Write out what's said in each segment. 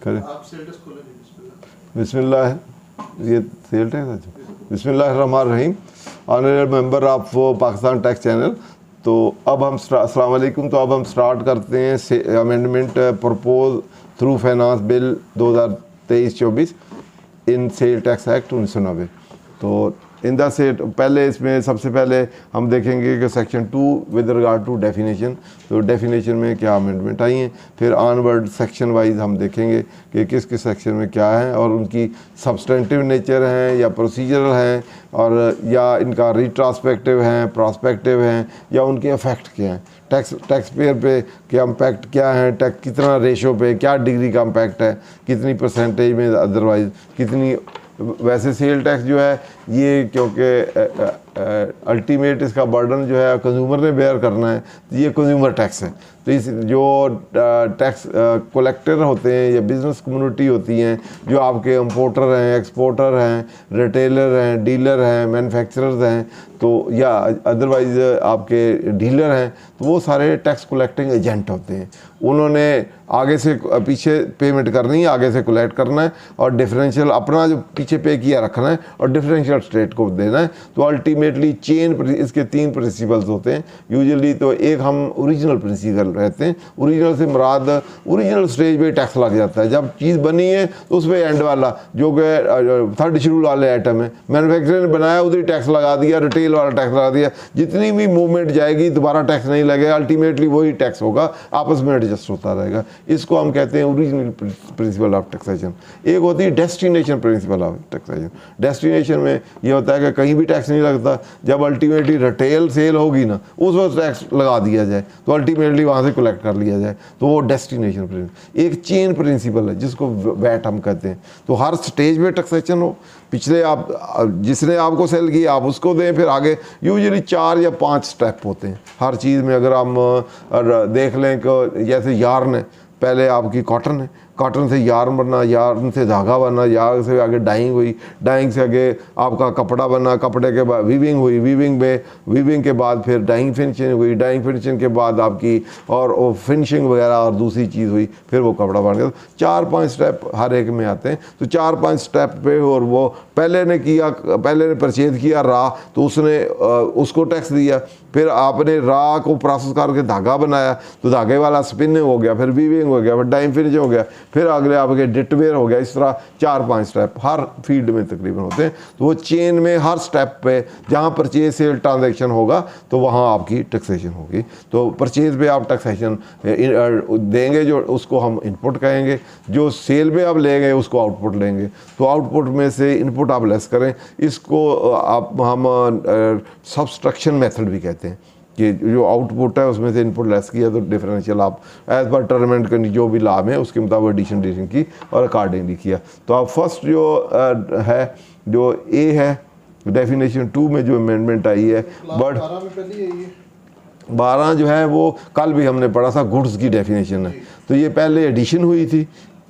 करें। आप sale tax खोलें जी, बिस्मिल्लाह, ये सेल टैक्स है। बिस्मिल्लाहिर्रहमानिर्रहीम। Honourable member of Pakistan tax channel. तो अब हम अस्सलाम वालेकुम। तो अब हम स्टार्ट करते हैं amendment propose through finance bill 2023-24 इन सेल टैक्स एक्ट 1990। तो इन द सेट पहले इसमें सबसे पहले हम देखेंगे कि section 2 with regard to definition, तो डेफिनेशन में क्या अमेंडमेंट आई हैं। फिर ऑनवर्ड सेक्शन वाइज हम देखेंगे कि किस किस सेक्शन में क्या है और उनकी सब्सटेंटिव नेचर हैं या प्रोसीजरल हैं, और या इनका रिट्रांसपेक्टिव हैं, प्रॉस्पेक्टिव हैं, या उनके इफ़ेक्ट क्या हैं टैक्स पेयर पे, क्या इम्पैक्ट क्या है, टैक्स कितना रेशो पे, क्या डिग्री का इम्पैक्ट है, कितनी परसेंटेज में, अदरवाइज कितनी। वैसे सेल टैक्स जो है ये क्योंकि अल्टीमेट इसका बर्डन जो है कंज्यूमर ने बेयर करना है, तो ये कंज्यूमर टैक्स है। तो इस जो टैक्स कलेक्टर होते हैं या बिज़नेस कम्युनिटी होती हैं, जो आपके इम्पोर्टर हैं, एक्सपोर्टर हैं, रिटेलर हैं, डीलर हैं, मैन्युफैक्चरर्स हैं, तो या अदरवाइज़ आपके डीलर हैं, तो वो सारे टैक्स कलेक्टिंग एजेंट होते हैं। उन्होंने आगे से पीछे पेमेंट करनी है, आगे से कलेक्ट करना है, और डिफरेंशियल अपना जो पीछे पे किया रखना है और डिफरेंशियल स्टेट को देना है। तो अल्टीमेटली चेन, इसके 3 प्रिंसिपल्स होते हैं यूजुअली। तो एक हम ओरिजिनल प्रिंसिपल रहते हैं। ओरिजिनल से मुराद ओरिजिनल स्टेज पे टैक्स लग जाता है। जब चीज़ बनी है तो उस पर एंड वाला जो कि 3rd शेड्यूल वाले आइटम है, मैन्युफैक्चरर ने बनाया उधर टैक्स लगा दिया, रिटेल वाला टैक्स लगा दिया, जितनी भी मूवमेंट जाएगी दोबारा टैक्स नहीं लगेगा, अल्टीमेटली वही टैक्स होगा, आपस में एडजस्ट होता रहेगा। इसको हम कहते हैं ओरिजिनल प्रिंसिपल ऑफ टैक्सेशन। एक होती है destination principle of taxation. Destination में ये होता है कि कहीं भी टैक्स नहीं लगता, जब अल्टीमेटली रिटेल सेल होगी ना उस वक्त टैक्स लगा दिया जाए, तो अल्टीमेटली वहाँ से कलेक्ट कर लिया जाए, तो वो डेस्टिनेशन प्रिंसिपल। एक चेन प्रिंसिपल है जिसको वैट हम कहते हैं। तो हर स्टेज में टैक्सेशन हो, पिछले आप जिसने आपको सेल किया आप उसको दें, फिर आगे यूजुअली 4 या 5 स्टेप होते हैं हर चीज़ में। अगर हम देख लें कि जैसे यार्न है, पहले आपकी कॉटन है, कॉटन से यार्न बनना, यार्न से धागा बनना, यार्न से आगे डाइंग हुई, डाइंग से आगे आपका कपड़ा बना, कपड़े के बाद वीविंग हुई, वीविंग के बाद फिर डाइंग फिनिशिंग हुई, डाइंग फिनिशिंग के बाद आपकी और फिनिशिंग वगैरह और दूसरी चीज़ हुई, फिर वो कपड़ा बन गया। 4-5 स्टेप हर एक में आते हैं। तो 4-5 स्टेप पे, और वो पहले ने परचेज किया रा, तो उसने उसको टैक्स दिया। फिर आपने रा को प्रोसेस करके धागा बनाया, तो धागे वाला स्पिनिंग हो गया, फिर वीविंग हो गया, फिर डाइंग फिनिशिंग हो गया, फिर अगले आपके डिटवेयर हो गया। इस तरह 4-5 स्टेप हर फील्ड में तकरीबन होते हैं। तो वो चेन में हर स्टेप पे जहाँ परचेज सेल ट्रांजैक्शन होगा तो वहाँ आपकी टैक्सेशन होगी। तो परचेज पे आप टैक्सेशन देंगे, जो उसको हम इनपुट कहेंगे, जो सेल में आप लेंगे उसको आउटपुट लेंगे। तो आउटपुट में से इनपुट आप लेस करें, इसको हम सब्सट्रैक्शन मेथड भी कहते हैं कि जो आउटपुट है उसमें से इनपुट लेस किया तो डिफरेंशियल आप as per term and condition जो भी लाभ है उसके मुताबिक एडिशन की और अकॉर्डिंगली किया। तो आप फर्स्ट जो है, जो ए है डेफिनेशन 2 में जो अमेंडमेंट आई है, बट 12 जो है वो कल भी हमने पढ़ा था, गुड्स की डेफिनेशन है। तो ये पहले एडिशन हुई थी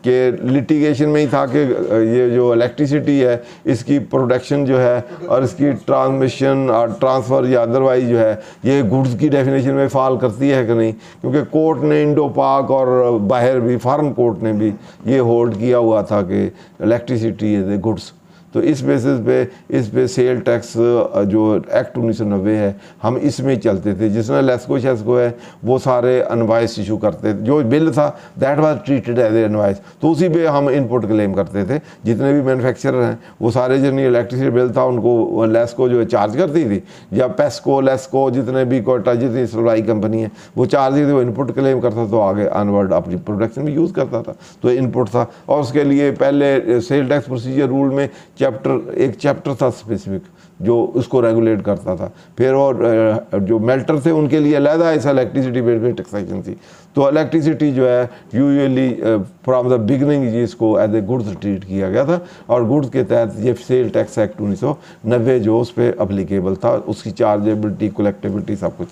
कि लिटिगेशन में ही था कि ये जो इलेक्ट्रिसिटी है इसकी प्रोडक्शन जो है और इसकी ट्रांसमिशन और ट्रांसफ़र या अदरवाइज जो है ये गुड्स की डेफिनेशन में फ़ॉल करती है कि नहीं, क्योंकि कोर्ट ने इंडो पाक और बाहर भी फॉरेन कोर्ट ने भी ये होल्ड किया हुआ था कि इलेक्ट्रिसिटी इज़ ए गुड्स। तो इस बेसिस पे इस पे सेल टैक्स जो एक्ट 1990 है हम इसमें चलते थे। जिसमें लेस्को शेस्को है वो सारे अनवाइस इशू करते थे, जो बिल था that was treated as a invoice, तो उसी पे हम इनपुट क्लेम करते थे। जितने भी मैन्युफैक्चरर हैं वो सारे जितनी इलेक्ट्रिसिटी बिल था उनको लेस्को जो है चार्ज करती थी, या पेस्को लेस्को जितने भी कोटा जितनी सप्लाई कंपनी है वो चार्ज थी, वो इनपुट क्लेम करता तो आगे अनवर्ड अपनी प्रोडक्शन में यूज़ करता था, तो इनपुट था। और उसके लिए पहले सेल टैक्स प्रोसीजर रूल में एक चैप्टर था स्पेसिफिक जो उसको रेगुलेट करता था। फिर और जो मेल्टर थे उनके लिए अलहदा ऐसा इलेक्ट्रिसिटी बेस पे टैक्सेशन थी। तो इलेक्ट्रिसिटी जो है यूजुअली फ्रॉम द बिगनिंग इसको एज ए गुड्स ट्रीट किया गया था, और गुड्स के तहत ये सेल टैक्स एक्ट 1990 जो उस पर अप्लीकेबल था, उसकी चार्जेबिलिटी कलेक्टेबिलिटी सब कुछ।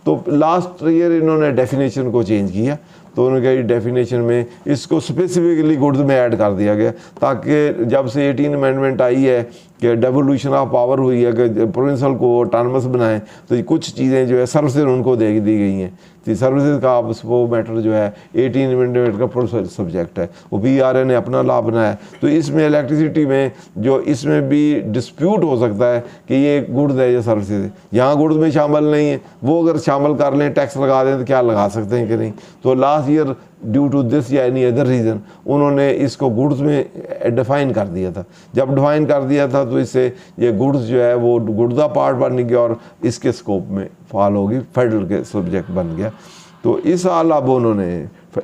तो लास्ट ईयर इन्होंने डेफिनेशन को चेंज किया, तो उन्होंने कहा डेफिनेशन में इसको स्पेसिफिकली गुड्स में ऐड कर दिया गया, ताकि जब से 18 अमेंडमेंट आई है कि डेवोल्यूशन ऑफ पावर हुई है कि प्रोविंसल को ऑटोनमस बनाएं, तो ये कुछ चीज़ें जो है सर्विसेज उनको दे दी गई हैं। तो सर्विसेज का आप वो मैटर जो है 18 अमेंडमेंट का फुल सब्जेक्ट है, वो PRA ने अपना लॉ बनाया। तो इसमें इलेक्ट्रिसिटी में जो इसमें भी डिस्प्यूट हो सकता है कि ये गुड्स है या सर्विसेज है, यहाँ गुड्स में शामिल नहीं है, वो अगर शामिल कर लें टैक्स लगा दें तो क्या लगा सकते हैं कि नहीं। तो last year due to this या एनी अदर रीज़न उन्होंने इसको गुड्स में डिफ़ाइन कर दिया था। जब डिफ़ाइन कर दिया था तो इससे ये गुड्स जो है वो गुड्स का पार्ट बन गया और इसके स्कोप में फॉल होगी, फेडरल के सब्जेक्ट बन गया। तो इस साल अब उन्होंने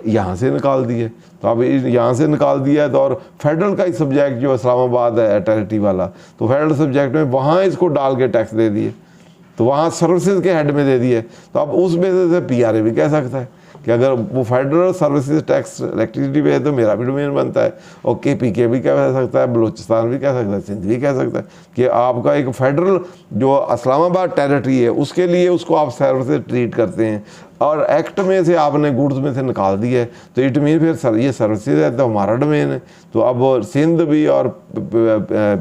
यहाँ से निकाल दिए, तो अब यहाँ से निकाल दिया है तो और फेडरल का ही सब्जेक्ट जो इस्लामाबाद है टेरिटरी वाला, तो फेडरल सब्जेक्ट में वहाँ इसको डाल के टैक्स दे दिए, तो वहाँ सर्विसेज के हेड में दे दिए। तो अब उस बेसिस से PRA भी कह सकता है कि अगर वो फेडरल सर्विसेज टैक्स इलेक्ट्रिसिटी पे है तो मेरा भी डोमेन बनता है, और KPK भी कह सकता है, बलूचिस्तान भी कह सकता है, सिंध भी कह सकता है कि आपका एक फेडरल जो इस्लामाबाद टेरिटरी है उसके लिए उसको आप सर्विसेज ट्रीट करते हैं, और एक्ट में से आपने गुड्स में से निकाल दिया है, तो इट मीन फिर ये सर्विसेज है तो हमारा डोमेन है। तो अब सिंध भी और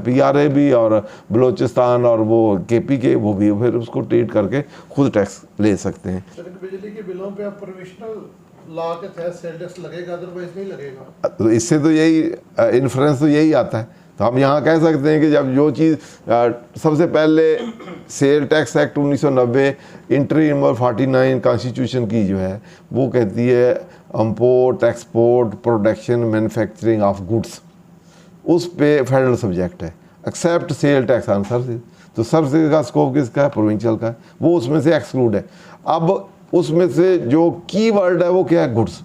PRA भी और बलूचिस्तान और वो KPK वो भी फिर उसको ट्रीट करके खुद टैक्स ले सकते हैं। बिजली के बिलों पे अब प्रोविजनल लॉ के तहत सेल टैक्स लगेगा, अदरवाइज नहीं लगेगा। तो इससे तो यही इन्फ्रेंस तो यही आता है। तो हम यहाँ कह सकते हैं कि जब जो चीज़ सबसे पहले sale tax act 1990 entry number 49 constitution की जो है वो कहती है import export production manufacturing of goods, उस पे फेडरल सब्जेक्ट है, except sale tax on services. तो सर्विसेज का स्कोप किसका है? प्रोविंशियल का है, वो उसमें से एक्सक्लूड है। अब उसमें से जो की वर्ड है वो क्या है? गुड्स।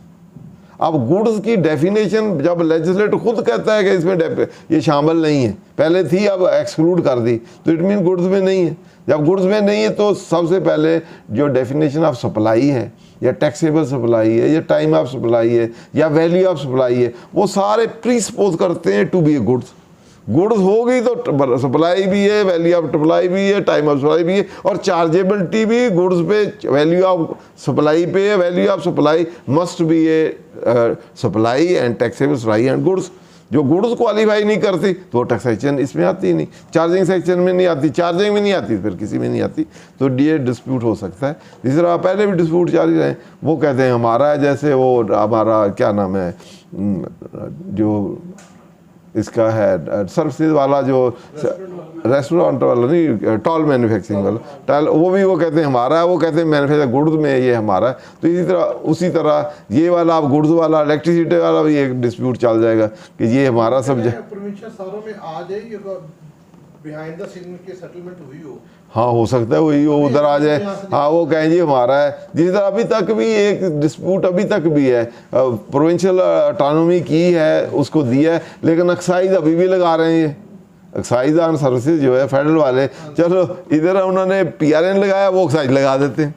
अब गुड्स की डेफिनेशन जब लेजिस्लेटर खुद कहता है कि इसमें ये शामिल नहीं है, पहले थी अब एक्सक्लूड कर दी, तो इट मीन गुड्स में नहीं है। जब गुड्स में नहीं है तो सबसे पहले जो डेफिनेशन ऑफ सप्लाई है या टैक्सेबल सप्लाई है या टाइम ऑफ सप्लाई है या वैल्यू ऑफ सप्लाई है, वो सारे प्री सपोज करते हैं to be a goods. Goods होगी तो सप्लाई भी है, वैल्यू ऑफ सप्लाई भी है, टाइम ऑफ सप्लाई भी है, और चार्जेबिलिटी भी गुड्स पे वैल्यू ऑफ सप्लाई पे है। Value of supply must be A supply and taxable supply and goods. जो गुड्स क्वालिफाई नहीं करती तो टैक्सेशन इसमें आती ही नहीं, चार्जिंग सेक्शन में नहीं आती, चार्जिंग में नहीं आती, फिर किसी में नहीं आती। तो ये डिस्प्यूट हो सकता है। जिस तरह पहले भी डिस्प्यूट जारी रहे, वो कहते हैं हमारा है, जैसे वो हमारा क्या नाम है जो इसका है सर्विसेज वाला जो रेस्टोरेंट वाला नहीं, टॉल मैन्युफैक्चरिंग वाला टॉल, वो भी वो कहते हैं हमारा है, वो कहते हैं मैन्युफैक्चर गुड्स में ये हमारा है। तो इसी तरह उसी तरह ये वाला आप गुड्स वाला इलेक्ट्रिसिटी वाला भी एक डिस्प्यूट चल जाएगा कि ये हमारा सब्जेक्ट। प्रोविंशियल शहरों में आ जाए बिहाइंड द सीन की सेटलमेंट हुई हो, हाँ हो सकता है वही वो उधर आ जाए, हाँ वो कहें जी हमारा है। जिस तरह अभी तक भी एक डिस्प्यूट अभी तक भी है, प्रोविंशियल ऑटोनॉमी की है उसको दिया है, लेकिन एक्साइज अभी भी लगा रहे हैं। ये एक्साइज ऑन सर्विसेज जो है फेडरल वाले, चलो इधर उन्होंने PRA ने लगाया, वो एक्साइज लगा देते हैं,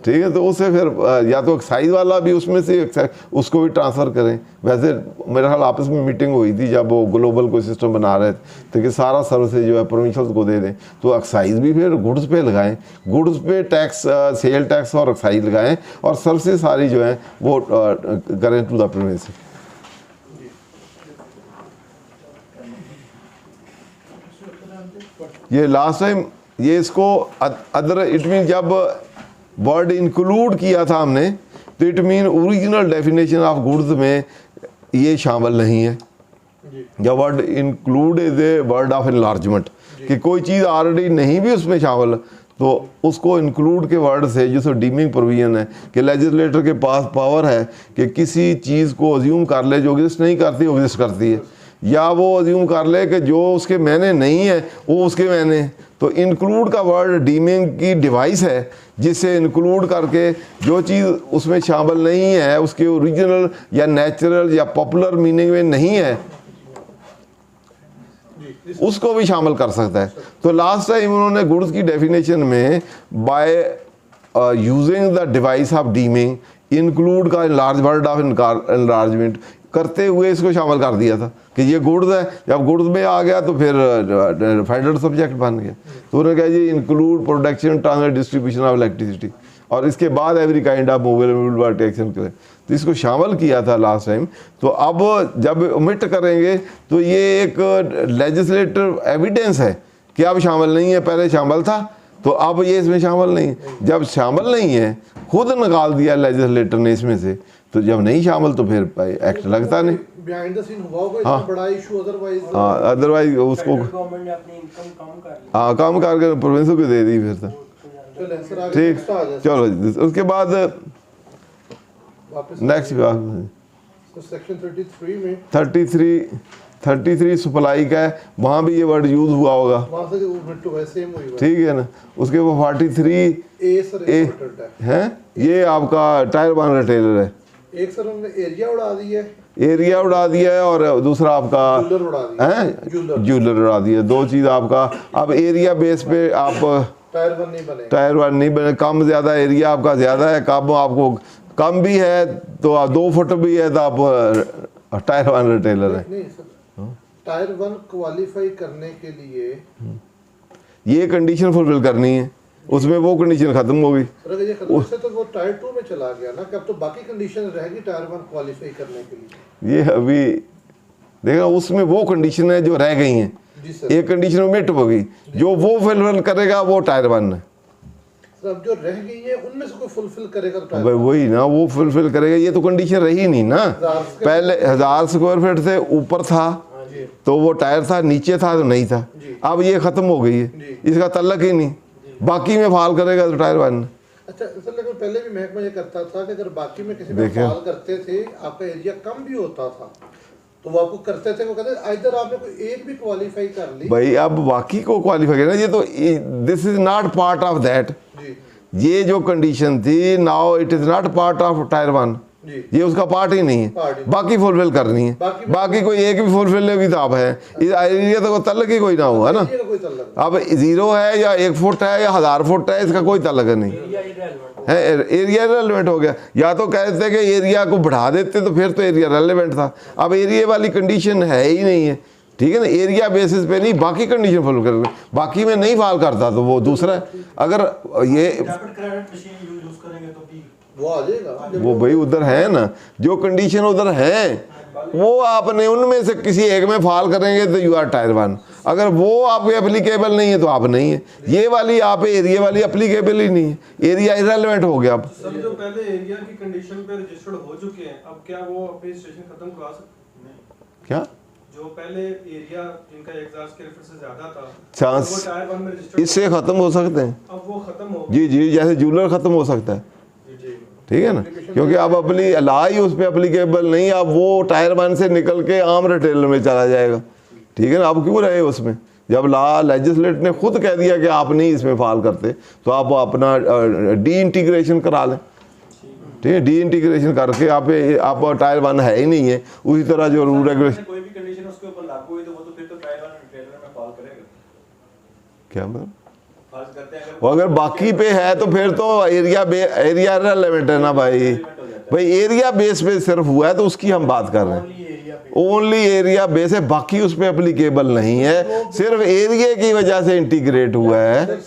ठीक है। तो उससे फिर या तो एक्साइज वाला भी उसमें से उसको भी ट्रांसफ़र करें। वैसे मेरे ख्याल आपस में मीटिंग हुई थी जब वो ग्लोबल कोई सिस्टम बना रहे थे, तो कि सारा सर्विसेज जो है प्रोविंशियल को दे दें, तो एक्साइज भी फिर गुड्स पे लगाएं, गुड्स पे टैक्स सेल टैक्स और एक्साइज लगाएं, और सर्विसेज सारी जो है वो करें टू द प्रीमिस। ये लास्ट टाइम ये इसको अदर इट मीन जब वर्ड इंक्लूड किया था हमने, तो it mean original definition of goods में ये शामिल नहीं है। जब word include is a word of enlargement, कि कोई चीज़ ऑलरेडी नहीं भी उसमें शामिल, तो उसको इंक्लूड के वर्ड से जो डीमिंग प्रोविजन है कि लेजिस्लेटर के पास पावर है कि किसी चीज़ को अज्यूम कर ले जो एग्जिस्ट नहीं करती वो एग्जिस्ट करती है, या वो अज्यूम कर ले कि जो उसके मैंने नहीं है वो उसके मैंने है। तो इंक्लूड का वर्ड डीमिंग की डिवाइस है, जिससे इंक्लूड करके जो चीज़ उसमें शामिल नहीं है, उसके ओरिजिनल या नेचुरल या पॉपुलर मीनिंग में नहीं है, उसको भी शामिल कर सकता है। तो लास्ट टाइम उन्होंने गुड्स की डेफिनेशन में by using the device of dimming include का लार्ज वर्ड ऑफ एनलार्जमेंट करते हुए इसको शामिल कर दिया था कि ये गुड्स है। जब गुड्स में आ गया तो फिर फेडरल सब्जेक्ट बन गया। तो उन्होंने कहा जी include production transfer distribution of electricity, और इसके बाद every kind of mobile action करें। तो इसको शामिल किया था लास्ट टाइम। तो अब जब ओमिट करेंगे तो ये एक लेजिस्लेटिव एविडेंस है कि अब शामिल नहीं है, पहले शामिल था तो अब ये इसमें शामिल नहीं है। जब शामिल नहीं है, खुद निकाल दिया लेजिस्लेटर ने इसमें से, तो जब नहीं शामिल तो फिर एक्ट लगता नहीं। बिहाइंड द सीन हुआ होगा इतना बड़ा इशू, अदरवाइज हाँ, अदरवाइज उसको गवर्नमेंट ने अपनी इनकम कम कर ली। हाँ कम करके प्रोविंस को दे दी फिर तो। चलो सर आगे ठीक, next आ जाए। चलो उसके बाद वापस नेक्स्ट तो सेक्शन 33 में 33 सप्लाई का है, वहाँ भी ये वर्ड यूज हुआ होगा, वहां से उल्टो है, सेम हुई हुआ ठीक है ना। उसके वो 43 ए सर ए इम्पोर्टेंट है। है, ये आपका टायर 1 रिटेलर है। एक सर हमने एरिया उड़ा दी है, एरिया उड़ा दिया है और दूसरा आपका जूलर उड़ा दिया है जूलर जूलर उड़ा दिया। दो चीज़ आपका अब एरिया बेस पे आप टायर 1 नहीं बने। टायर 1 नहीं बने, कम ज़्यादा एरिया आपका ज़्यादा है, कम आपको कम भी है तो 2 फुट भी है तो आप टायर 1 रिटेलर है। नहीं सर, टायर 1 क्वालिफाई करने के लिए ये कंडीशन फुलफिल करनी है, उसमें वो कंडीशन खत्म हो गई। सर अगर ये खत्म से तो वो टायर 2 में चला गया ना, कि अब तो बाकी कंडीशन रहेगी टायर 1 क्वालिफाई करने के लिए। ये अभी देखा, उसमें वो कंडीशन है जो रह गई हैं, जी सर। एक कंडीशन ओमिट हो गई, जो वो फुलफिल करेगा वो टायर 1 है। सर अब जो रह गई है उनमें से कोई फुलफिल करेगा तो भाई टायर वही ना, वो फुलफिल करेगा, ये तो कंडीशन रही नहीं ना। 1000 पहले 1000 स्क्वायर फीट से ऊपर था जी तो वो टायर था, नीचे था तो नहीं था। जी। अब ये खत्म हो गई है, जी। इसका तल्लक ही नहीं, बाकी में फाल करेगा तो टायर 1। अच्छा सर, लेकिन पहले भी महकमा ये करता था कि अगर बाकी में किसी में देखें। फाल करते थे, आपका एरिया कम भी होता था तो वो आपको करते थे, वो कहते इधर आपने कोई एक भी क्वालिफाई कर ली। भाई अब बाकी को क्वालिफाई करना, ये तो this is not part of that. जी ये जो कंडीशन थी, now it is not part of tier 1, जी ये उसका पार्ट ही नहीं पार्ट है। ही। बाकी फुलफिल करनी है, बाकी- बाकी कोई एक भी फुलफिल भी तो आप है, इस एरिया तो कोई तल्लक ही कोई ना हुआ ना। एरिया का कोई तल्लक अब 0 है या 1 फुट है या 1000 फुट है, इसका कोई तल्लक नहीं एरिया इररेलेवेंट है। एरिया रेलिवेंट हो गया, या तो कहते कि एरिया को बढ़ा देते तो फिर तो एरिया रेलिवेंट था। अब एरिया वाली कंडीशन है ही नहीं है, ठीक है ना। एरिया बेसिस पे नहीं, बाकी कंडीशन फुल कर, बाकी में नहीं फाल करता तो वो दूसरा है। अगर ये डेबिट क्रेडिट मशीन यूज करेंगे तो भी वो आ जाएगा। जब वो भाई उधर है ना, जो कंडीशन उधर है वो आपने उनमें से किसी एक में फाल करेंगे तो यू आर टायर 1। अगर वो आपके एप्लीकेबल नहीं है तो आप नहीं है। ये वाली आप एरिया वाली एप्लीकेबल ही नहीं है, एरिया इररेलेवेंट हो गया। अब सर जो पहले एरिया की कंडीशन पे रजिस्टर्ड हो चुके हैं, अब क्या वो अपनी रजिस्ट्रेशन खत्म करा सकते हैं? क्या जो पहले एरिया जिनका एग्जॉस्ट स्क्वायर फीट से ज्यादा था, चांस वो टायर 1 में रजिस्टर्ड, इससे ख़त्म हो सकते हैं। अब वो खत्म हो जी जी, जैसे जूलर ख़त्म हो सकता है, जी ठीक है ना, क्योंकि अब अपनी ला ही उस पर एप्लीकेबल नहीं, अब वो टायर 1 से निकल के आम रिटेलर में चला जाएगा, ठीक है ना। अब क्यों रहे उसमें, जब ला लेजिस्लेट ने खुद कह दिया कि आप नहीं इसमें फाल करते तो आप अपना डी इंटीग्रेशन करा लें, ठीक है। डी इंटीग्रेशन करके आप टायर 1 है ही नहीं है। उसी तरह जो रूल रेगुलेशन, कोई भी कंडीशन उसके ऊपर लागू हुई तो वो तो फिर तो टायर 1 रिटेलर में फॉल करेगा। क्या मतलब, फर्ज करते हैं वो अगर बाकी पे है तो फिर तो एरिया रेलेवेंट है ना भाई। भाई एरिया बेस पे सिर्फ हुआ है तो उसकी हम बात कर रहे हैं, ओनली एरिया बेस है, बाकी उस पर एप्लीकेबल नहीं है, सिर्फ एरिया की वजह से इंटीग्रेट हुआ है,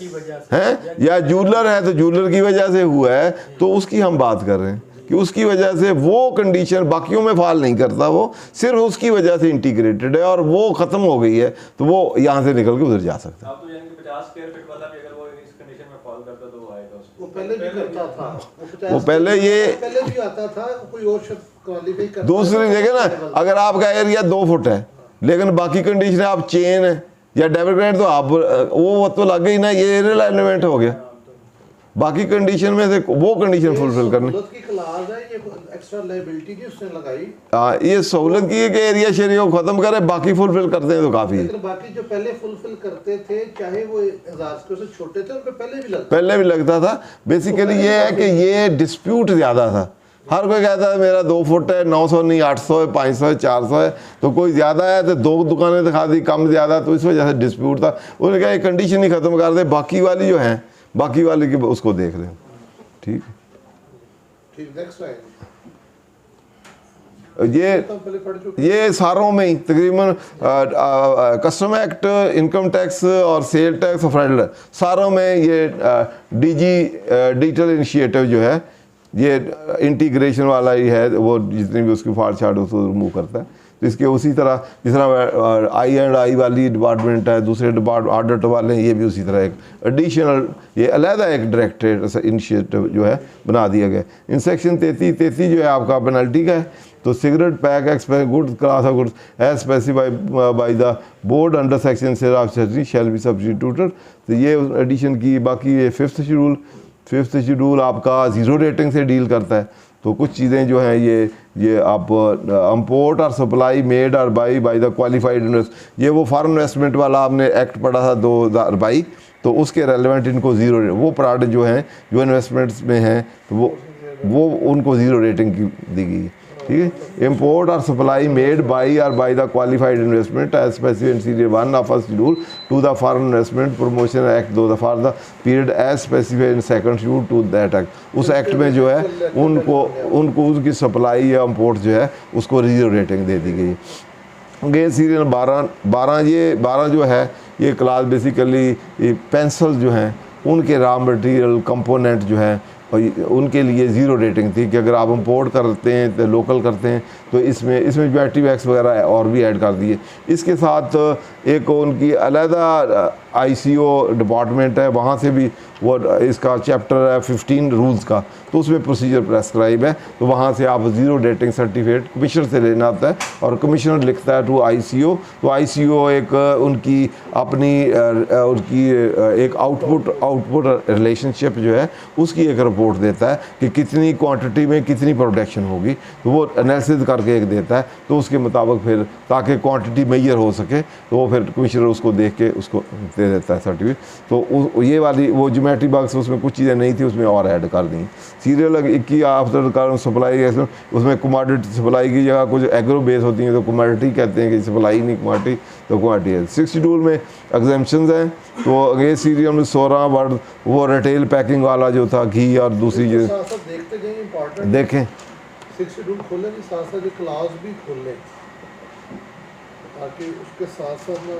हैं, या जूलर है तो जूलर की वजह से हुआ है, तो उसकी हम बात कर रहे हैं कि उसकी वजह से वो कंडीशन बाकियों में फाल नहीं करता, वो सिर्फ उसकी वजह से इंटीग्रेटेड है और वो ख़त्म हो गई है तो वो यहाँ से निकल के उधर जा सकता है। अब तो यानी कि 50 स्क्वायर फीट वाला भी अगर वो इस कंडीशन में फॉल करता तो वो आएगा उसको। वो पहले भी करता था, वो पहले पहले भी आता था, कोई और शख्स क्वालिफाई करता दूसरी था। जगह ना, अगर आपका एरिया 2 फुट है लेकिन बाकी कंडीशन आप चेन है या डेबिट क्रेडिट तो आप वो तो लग गई ना, ये एलिमेंट हो गया। बाकी कंडीशन में से वो कंडीशन फुलफिल करनी, सहूलत की क्लास है, ये एक्स्ट्रा लायबिलिटी की उसने लगाई, ये सहूलत की है कि एरिया शेयरिंग को ख़त्म करे, बाकी फुलफिल करते हैं तो काफ़ी है। लेकिन बाकी जो पहले फुलफिल करते थे, चाहे वो 1000 स्क्वायर से छोटे थे, उन पे पहले भी लगता पहले भी लगता था। बेसिकली ये है कि ये डिस्प्यूट ज़्यादा था, हर कोई कहता है मेरा 2 फुट है, 900 नहीं 800 है, 500 है, 400 है, तो कोई ज़्यादा है तो 2 दुकानें दिखा दी कम ज़्यादा, तो इस वजह से डिस्प्यूट था। उन्होंने कहा ये कंडीशन ही ख़त्म कर दे, बाकी वाली जो है बाकी वाली की उसको देख लें, ठीक है। ठीक, नेक्स्ट लाइन ये तो पहले पढ़ चुके। ये सारों में ही तकरीबन कस्टम एक्ट, इनकम टैक्स और सेल टैक्स और फेडरल, सारों में ये डीजी डिजिटल इनिशिएटिव जो है ये इंटीग्रेशन वाला ही है, वो जितनी भी उसकी फाड़ छाड़ उसको रिमूव करता है। तो इसके उसी तरह जिस तरह I&I वाली डिपार्टमेंट है, दूसरे ऑडिट वाले हैं, ये भी उसी तरह एक एडिशनल ये अलहदा एक डायरेक्टरेट इनिशिएटिव जो है बना दिया गया। इन सेक्शन 33 जो है आपका पेनल्टी का है। तो cigarette pack expense goods class of goods as specified by the board under section shall be substituted. तो ये एडिशन की। बाकी ये फिफ्थ शेड्यूल आपका ज़ीरो रेटिंग से डील करता है। तो कुछ चीज़ें जो हैं ये आप इम्पोर्ट और सप्लाई मेड और बाई द क्वालिफाइड इन्वेस्ट, ये वो फॉरेन इन्वेस्टमेंट वाला आपने एक्ट पढ़ा था 2022, तो उसके रेलेवेंट इनको ज़ीरो, वो प्रोडक्ट जो हैं जो इन्वेस्टमेंट्स में हैं तो वो उनको ज़ीरो रेटिंग की दी गई है। ठीक है। इम्पोर्ट और supply made by the qualified investment as specified in serial 1 of first schedule to the foreign investment promotion act 2 for the period as specified in second schedule to that act. उस act में जो है उनको उसकी supply या import जो है उसको ज़ीरो रेटिंग दे दी गई है। ये सीरियल 12 जो है ये क्लास बेसिकली पेंसिल जो हैं उनके रॉ मटेरियल कंपोनेंट जो है और उनके लिए ज़ीरो रेटिंग थी कि अगर आप इम्पोर्ट करते हैं तो लोकल करते हैं तो इसमें बैटरी वैक्स वगैरह और भी ऐड कर दिए। इसके साथ एक उनकी अलहदा ICO डिपार्टमेंट है, वहाँ से भी वो इसका चैप्टर है 15 रूल्स का, तो उसमें प्रोसीजर प्रेस्क्राइब है। तो वहाँ से आप ज़ीरो रेटिंग सर्टिफिकेट कमिश्नर से लेना आता है और कमिश्नर लिखता है टू ICO। तो ICO एक उनकी अपनी एक आउटपुट रिलेशनशिप जो है उसकी एक रिपोर्ट देता है कि कितनी क्वांटिटी में कितनी प्रोडक्शन होगी, तो वो एनालिसिस करके एक देता है। तो उसके मुताबिक फिर ताकि क्वांटिटी मेजर हो सके तो वो फिर कमिश्नर उसको देख के उसको दे देता है सर्टिफिकेट। तो ये वाली वो ज्योमेट्री बॉक्स उसमें कुछ चीज़ें नहीं थी, उसमें और ऐड कर दी। सीरियल 21 आफ्टर कारण सप्लाई, उसमें कमोडिटी सप्लाई की जगह कुछ एग्रो बेस होती हैं तो कमोडिटी कहते हैं कि सप्लाई नहीं कमोडिटी, तो कमोडिटी है। 6 शेड्यूल में एग्जेम्पशंस हैं। तो अगले सीरियल में 16 वर्ड वो रिटेल पैकिंग वाला जो था घी और दूसरी चीज़ देखते जाइए इंपॉर्टेंट देखें। 6 शेड्यूल खोलें कि साथ साथ ये क्लास भी खोल लें ताकि उसके साथ साथ ना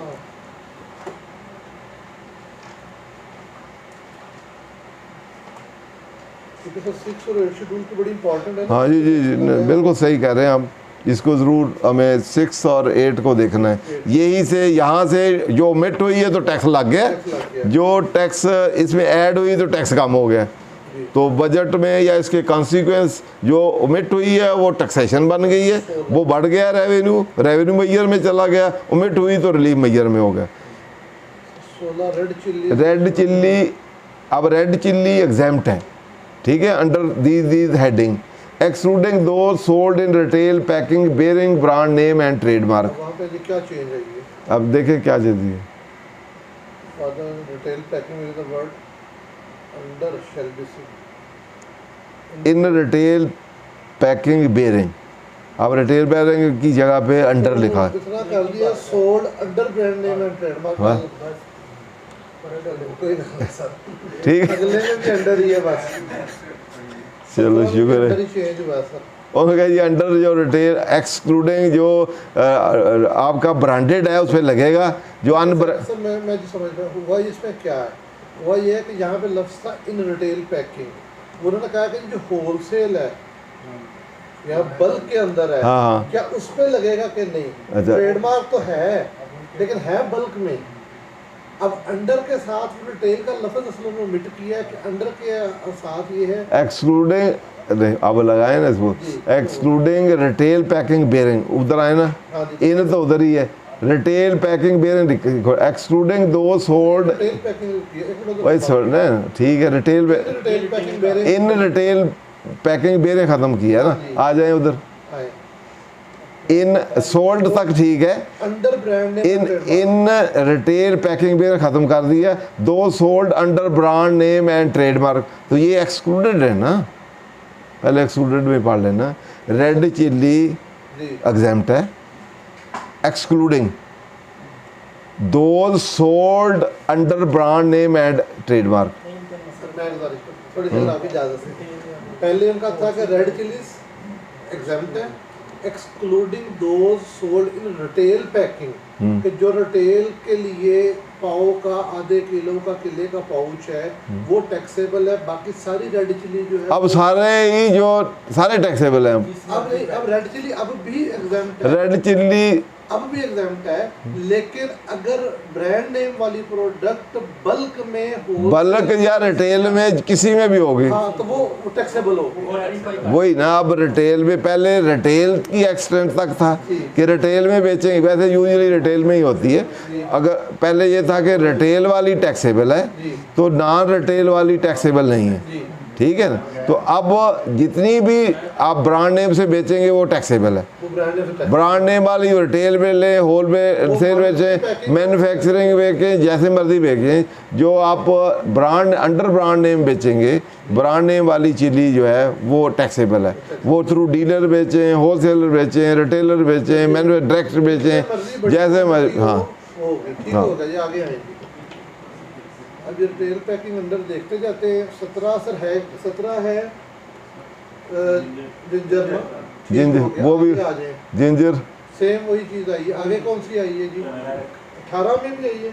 क्योंकि सर 6 और 8 शेड्यूल की बड़ी इंपॉर्टेंट है ना। हाँ जी बिल्कुल सही कह रहे हैं आप। इसको ज़रूर हमें 6 और 8 को देखना है। यही से यहाँ से जो ओमिट हुई है तो टैक्स लग गया, जो टैक्स इसमें ऐड हुई तो टैक्स कम हो गया। तो बजट में या इसके कॉन्सिक्वेंस जो ओमिट हुई है वो टैक्सेशन बन गई है, वो बढ़ गया रेवेन्यू मेजर में चला गया, ओमिट हुई तो रिलीफ मेजर में हो गया। 16 रेड चिल्ली अब रेड चिल्ली एग्जेम्प्ट है, ठीक है, अंडर दीज हेडिंग एक्सक्लूडिंग दो sold in retail packing bearing brand name and trademark. वहाँ पे क्या चेंज है ये? अब देखें क्या चीज़ है। Retail packing is the word under shall be in retail packing bearing, अब रिटेल बेयरिंग की जगह पे अंडर लिखा है। इतना कर दिया sold under brand name and trademark. ठीक है, अगले में भी अंडर ही है बस। चलो शुक्र है। चेंज हुआ सर। और ये अंडर जो रिटेल एक्सक्लूडिंग जो आपका ब्रांडेड है उस पर लगेगा, जो सर मैं जो समझ रहा हूँ वही इसमें क्या है, वह ये है कि यहाँ पे लफ्ज़ था इन रिटेल पैकिंग, उन्होंने कहा कि जो होलसेल है या बल्क के अंदर है, हाँ। क्या उस पर लगेगा कि नहीं? अच्छा। ट्रेडमार्क तो है लेकिन है बल्क में। अब अंडर के साथ रिटेल का लफ्ज़ असल में मिट किया है कि अंडर के साथ ये है एक्सक्लूडिंग, अब लगाए ना इसको, एक्सक्लूडिंग रिटेल पैकिंग बेयरिंग, उधर आए ना, इन तो उधर ही है, रिटेल पैकिंग बेयरिंग एक्सक्लूडिंग दो सोल्ड रिटेल पैकिंग वही सोल्ड ना, ठीक है, रिटेल पैकिंग बेयरिंग इन रिटेल पैकिंग बेयरिंग ख़त्म किया ना, आ जाए उधर, इन सोल्ड तक ठीक है, under brand in retail packing bear ख़त्म कर दिया, दो sold under brand name and trademark, तो ये एक्सक्लूडेड है ना, पहले एक्सक्लूडेड में पढ़ लेना। रेड चिल्ली एग्जेम्प्ट है, एक्सक्लूडिंग दो sold under brand name and trademark. थोड़ी सी लाभ इजाजत से पहले उनका था कि रेड चिलीज एग्जेम्प्ट है excluding those sold in retail packing, कि जो रिटेल के लिए पाव का, आधे किलो का, किले का पाउच है वो टैक्सेबल है, बाकी सारी रेड चिली जो है अब सारे ही जो सारे टैक्सेबल हैं। अब नहीं, अब रेड चिली अब भी एग्जाम्प्ट है, रेड चिल्ली अब भी एग्जाम्प्ट है, लेकिन अगर ब्रांड नेम वाली प्रोडक्ट बल्क में हो, बल्क या रिटेल में किसी में भी होगी, हाँ तो वो टैक्सेबल होगी। वही ना। अब रिटेल में पहले रिटेल की एक्सटेंट तक था कि रिटेल में बेचेंगे, वैसे यूजुअली रिटेल में ही होती है। अगर पहले ये था कि रिटेल वाली टैक्सेबल है तो नॉन रिटेल वाली टैक्सेबल नहीं है, ठीक है ना। तो अब जितनी भी आप ब्रांड नेम से बेचेंगे वो टैक्सेबल है। वो ब्रांड नेम से ब्रांड नेम वाली रिटेल में ले, होल में सेल बेचें, मैन्युफैक्चरिंग बेचें, जैसे मर्जी बेचें, जो आप ब्रांड अंडर ब्रांड नेम बेचेंगे, ब्रांड नेम वाली चिली जो है वो टैक्सेबल है। वो थ्रू डीलर बेचें, होलसेलर बेचें, रिटेलर बेचें, मैन्यु डायरेक्ट बेचें, जैसे मर्जी। हाँ होगी, ठीक होगा, ये आगे आएंगे। अब ये रिटेल पैकिंग अंदर देखते जाते हैं। 17 सर है, 17 है जिंजर ना, ठीक जिंजर, हो गया, वो भी आगे आ जाए। जिंजर सेम वही चीज़ आई है। आगे कौन सी आई है जी? 18 में भी आई है,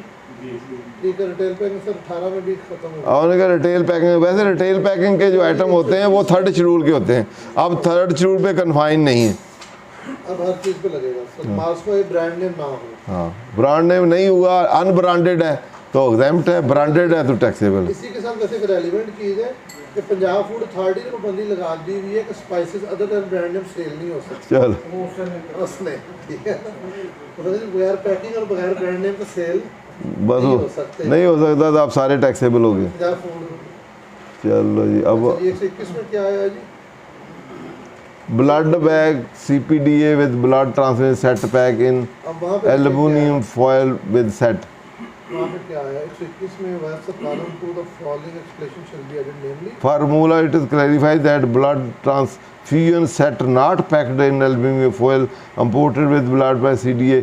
ठीक है। रिटेल पैकिंग सर 18 में भी खत्म हो गया। और उनका रिटेल पैकिंग, वैसे रिटेल पैकिंग के जो आइटम होते हैं वो थर्ड शेड्यूल के होते हैं। अब थर्ड शेड्यूल पे कन्फाइन नहीं है। अब हर चीज़ पे लगेगा सर, मास्को ये ब्रांड नेम ना हो। हाँ, ब्रांड नेम नहीं हुआ, अनब्रांडेड है तो एग्जैम्प्ट है, ब्रांडेड है तो टैक्सेबल। इसी के साथ वैसे एक रेलिवेंट चीज़ है कि पंजाब फूड अथॉरिटी ने पाबंदी लगा दी हुई है कि spices other than brand name sale नहीं हो सकते चल उसने, ठीक है। मतलब बगैर पैकिंग और बगैर ब्रांड नेम का सेल बस नहीं वो हो सकते। नहीं हो सकता तो आप सारे टैक्सेबल हो गए। पंजाब फूड। चलो जी, अब अच्छा, 121 में क्या आया जी? Blood bag CPDA with blood transfer set pack in अब वहाँ पे एल्युमिनियम फॉयल विद सेट। वहाँ पे क्या आया? 121 में वैसे column to the following explanation shall be added, namely Formula it is clarified that blood transfusion set not packed in aluminum foil imported with blood by CDA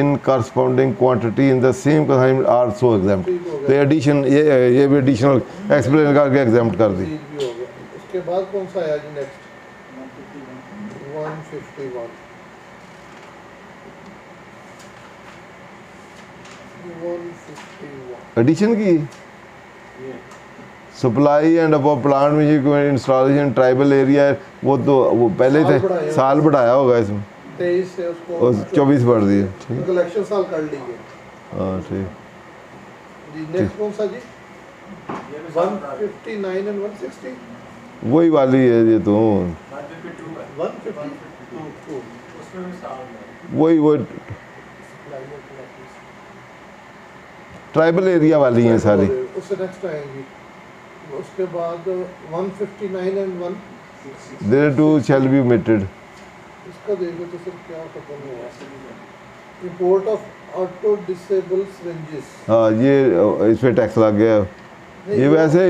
in corresponding quantity in the same consignment are so exempt। ठीक हो तो addition ये भी additional explain करके exempt कर दी। चीज भी हो गया। उसके बाद कौन सा आया जी नेक्स्ट? 151। 151 एडिशन की सप्लाई एंड अब प्लांट में इंस्टॉलेशन ट्राइबल एरिया, वो तो वो पहले थे, साल बढ़ाया होगा इसमें, 23 से उसको और 24 बढ़ दिए। ठीक, कलेक्शन साल कर लीजिए हाँ ठीक। जी। नेक्स्ट कौन सा जी? 159 एंड 160। वही वाली है ये तो, 152 उसमें भी साउंड है। वही ट्राइबल एरिया वाली हैं सारी। उससे नेक्स्ट आएंगी। उसके बाद 159 and 160। Thereto shall be omitted. इसका देखो तो सर क्या खत्म हुआ। Import of auto disable syringes. हाँ, ये इस पे टैक्स लग गया। ये वैसे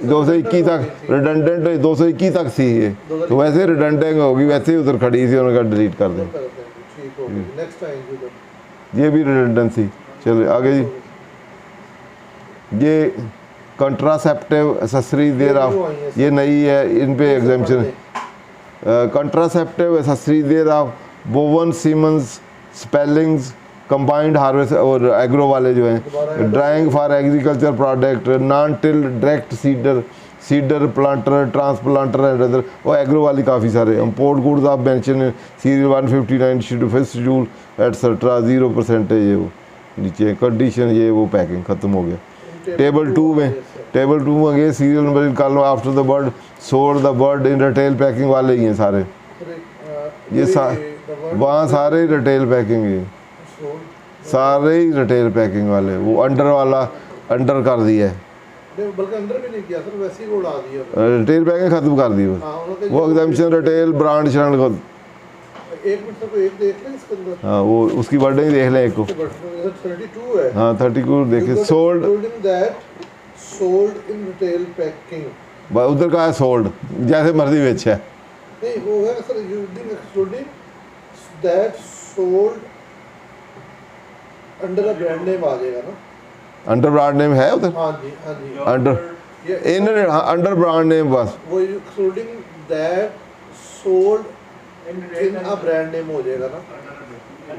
221 तक रिडंडेंट 221 तक थी ये, तो वैसे रिडंडेंट होगी, वैसे ही उधर खड़ी थी, उन्होंने कहा डिलीट कर दें। ठीक हो गया। नेक्स्ट आएंगे उधर। ये भी रिडंडेंट थी। चलिए आगे जी। ये कंट्रासेप्टिव एसेसरी देर ऑफ, ये नई है, इन पे exemption. Contraceptive accessory there of बोवन Siemens spellings combined harvest और एग्रो वाले जो हैं, drawing for agriculture product, non till direct cedar planter transplanter and other, और एग्रो वाली काफ़ी सारे। इम्पोर्ट गुड्स आप मेंशन सीरियल 159 शेड्यूल एटसेट्रा 0% है ये, वो नीचे कंडीशन, ये वो पैकिंग ख़त्म हो गया। टेबल 2 में अगे सीरियल नंबर निकाल लो, after the bird sold the bird in retail packing वाले ही हैं सारे। ये वहाँ सारे रिटेल पैकिंग है, सारे ही रिटेल पैकिंग वाले। वो अंडर वाला अंडर कर दिया है, बल्कि अंदर भी नहीं किया सर, वैसे ही उड़ा दिया। रिटेल पैकिंग ख़त्म कर दी वो एग्जाम्पशन रिटेल ब्रांड श्रांड को। एक मिनट को एक देख लें इसके अंदर। हाँ, वो उसकी वर्डिंग देख लें एक को। 32 है। हाँ 32 देखिए। Sold sold in retail packing, उधर का है सोल्ड, जैसे मर्जी बेचा है। नहीं वो है sir using excluding that sold under a brand name आ जाएगा ना। अंडर ब्रांड नेम है उधर। हाँ जी, हाँ जी। Under in under brand name बस, वो excluding that sold in a brand name हो जाएगा ना।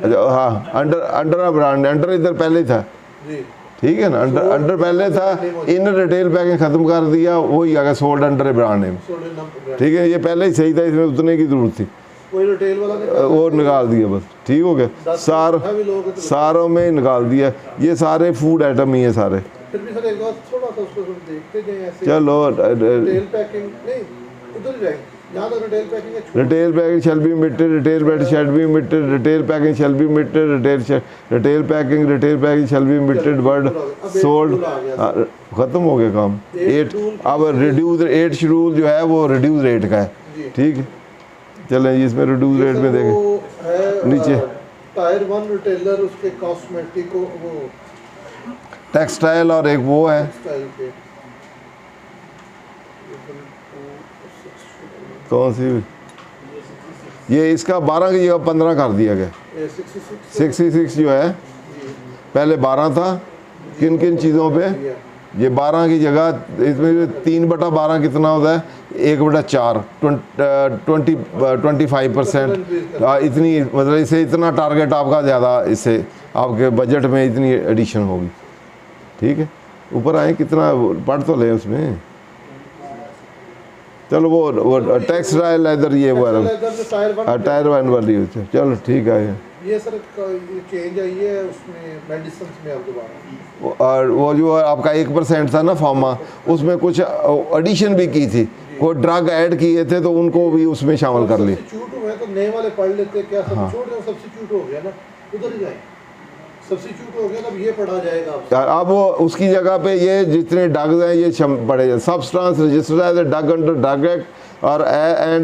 अच्छा हाँ, अंडर अ ब्रांड, अंडर इधर पहले ही था जी। ठीक है ना। अंडर पहले था, इन रिटेल पैकिंग ख़त्म कर दिया, वही आ गया सोल्ड अंडर ए ब्रांड नेम। ठीक है, ये पहले ही सही था, इसमें उतने की ज़रूरत थी, कोई रिटेल वाला वो निकाल दिया बस। ठीक हो गया, सारों में ही निकाल दिया। ये सारे फूड आइटम ही है सारे। फिर भी सर एक बार थोड़ा सा उसको देखते जाएं ऐसे। चलो, रिटेल पैकिंग नहीं, उधर ही जाएंगे जहाँ तक रिटेल पैकिंग है। Retail packing shall be omitted, retail packing shall be omitted, retail packing shall be omitted, retail packing shall be omitted, word sold. ख़त्म हो गया काम। 8 अब रिड्यूस 8 शेड्यूल जो है वो रिड्यूस रेट का है। ठीक है, चलें इसमें रिड्यूस रेट में देखें नीचे टायर 1 रिटेलर, उसके कॉस्मेटिक वो टेक्सटाइल और एक वो है स्टाइल के कौन सी, ये इसका 12 की जगह 15 कर दिया गया। 66 जो है पहले 12 था, किन किन चीज़ों पे, ये 12 की जगह इसमें 3/12 कितना होता है, 1/4 25%। इतनी मतलब इससे इतना टारगेट आपका ज़्यादा, इससे आपके बजट में इतनी एडिशन होगी। ठीक है, ऊपर आए कितना पढ़ तो लें उसमें। चलो वो टेक्सटाइल लेदर ये वो टायर 1 वाली होती है। चलो ठीक है। ये सर चेंज आई है उसमें मेडिसिन में अब दोबारा, और वो जो आपका 1% था ना फार्मा, उसमें कुछ एडिशन भी की थी, कोई ड्रग ऐड किए थे तो उनको भी उसमें शामिल कर ली। सब्स्टिट्यूट हुए तो नए वाले पढ़ लेते क्या, सब्स्टिट्यूट हो गया ना, उधर ही जाए सब्स्टिट्यूट हो गया, अब ये पढ़ा जाएगा आपसे। अब वो उसकी जगह पे ये जितने ड्रग्स हैं ये पढ़े जाए। Substance registered as a drug under drug act और and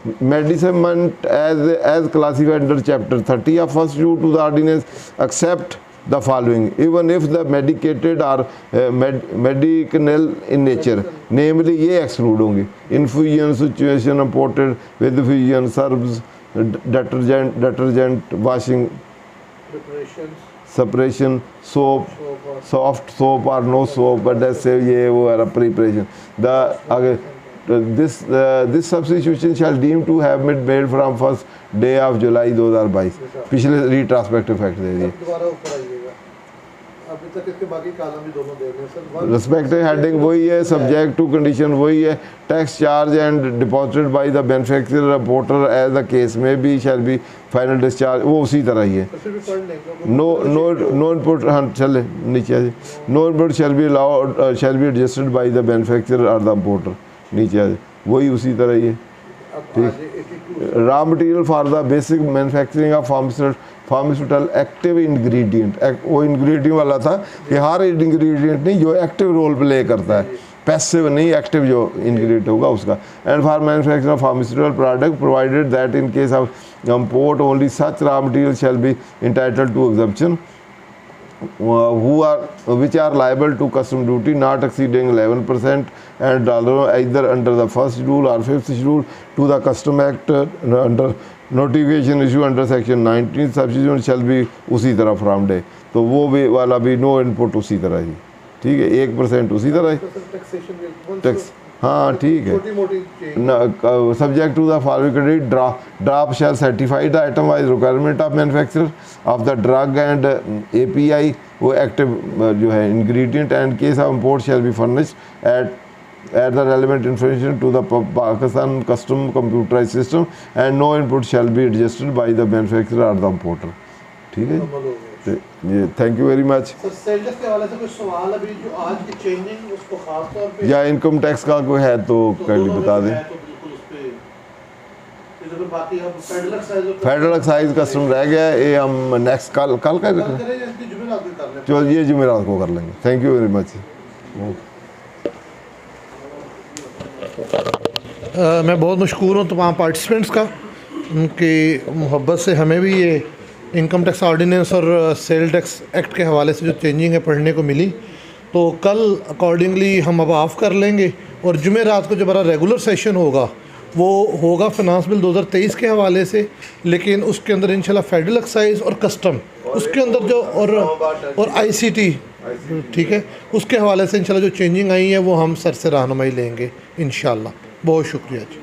medicament as classified under chapter 30 of first due to the ordinance except the following, even if the medicated are medicinal in nature, namely ये exclude होंगे: infusion, situation imported with fusion, herbs, detergent, washing, separation, soap, soft soap or no soap, but that's ये वो है preparation। The आगे this substitution shall deem to have been made from first day of July 2022। पिछले retrospective effect दे दिए। दोबारा ऊपर आइएगा, अभी तक इसके बाकी कालम भी दोनों दे रहे हैं सर। Respective heading वही है, subject to condition वही है, tax charge and deposited by the beneficiary reporter as the case may be shall be final discharge, वो उसी तरह ही है। फिर भी पढ़ लेंगे। No input, हाँ चले नीचे आ जाए। No input shall be allowed shall be adjusted by the beneficiary or the importer, नीचे आ जाए, वही उसी तरह ही है। ठीक, raw material for the basic manufacturing of pharmaceutical active ingredient, वो इंग्रेडिएंट वाला था कि हर इंग्रेडिएंट नहीं जो एक्टिव रोल प्ले करता है, पैसिव नहीं, एक्टिव जो इंग्रेडिएंट होगा उसका। And for manufacturing of pharmaceutical product provided that in case of import only such raw material shall be entitled to exemption which are liable to custom duty not exceeding 11% and either under the first schedule or fifth schedule to the custom act under notification issue under section 19 substitution shall be उसी तरह from day, तो वो भी वाला भी no input उसी तरह ही। ठीक है, 1% उसी तरह ही टैक्स। हाँ ठीक है, subject to the following credit draft shall certify the item wise requirement of manufacturer of the drug and API, वो एक्टिव जो है ingredient, and case of import shall be furnished at the relevant information to the Pakistan custom computerize system and no input shall be adjusted by the manufacturer और the importer. ठीक है ये, thank you very much. Sir sales के हवाले से कोई सवाल अभी जो आज की चेंजिंग उसको खास तौर पे या इनकम टैक्स का कोई है तो काइंडली बता दें। तो बिल्कुल उस पे इधर बाकी अब federal excise federal excise custom रह गया है, ये हम नेक्स्ट कल का करें इसकी जुमेरात भी कर लें। चलो ये जुमेरात को कर लेंगे। Thank you very much. मैं बहुत मशकूर हूँ तमाम पार्टिसिपेंट्स का, उनकी मोहब्बत से हमें भी ये इनकम टैक्स ऑर्डिनेंस और सेल टैक्स एक्ट के हवाले से जो चेंजिंग है पढ़ने को मिली, तो कल अकॉर्डिंगली हम अब ऑफ कर लेंगे और जुमेरात को जो बड़ा रेगुलर सेशन होगा वो होगा फिनांस बिल 2023 के हवाले से, लेकिन उसके अंदर इंशाल्लाह फेडरल एक्साइज और कस्टम उसके अंदर जो और ICT, ठीक है, उसके हवाले से इंशाल्लाह जो चेंजिंग आई है वो हम सर से रहनुमाई लेंगे इंशाल्लाह। बहुत शुक्रिया जी।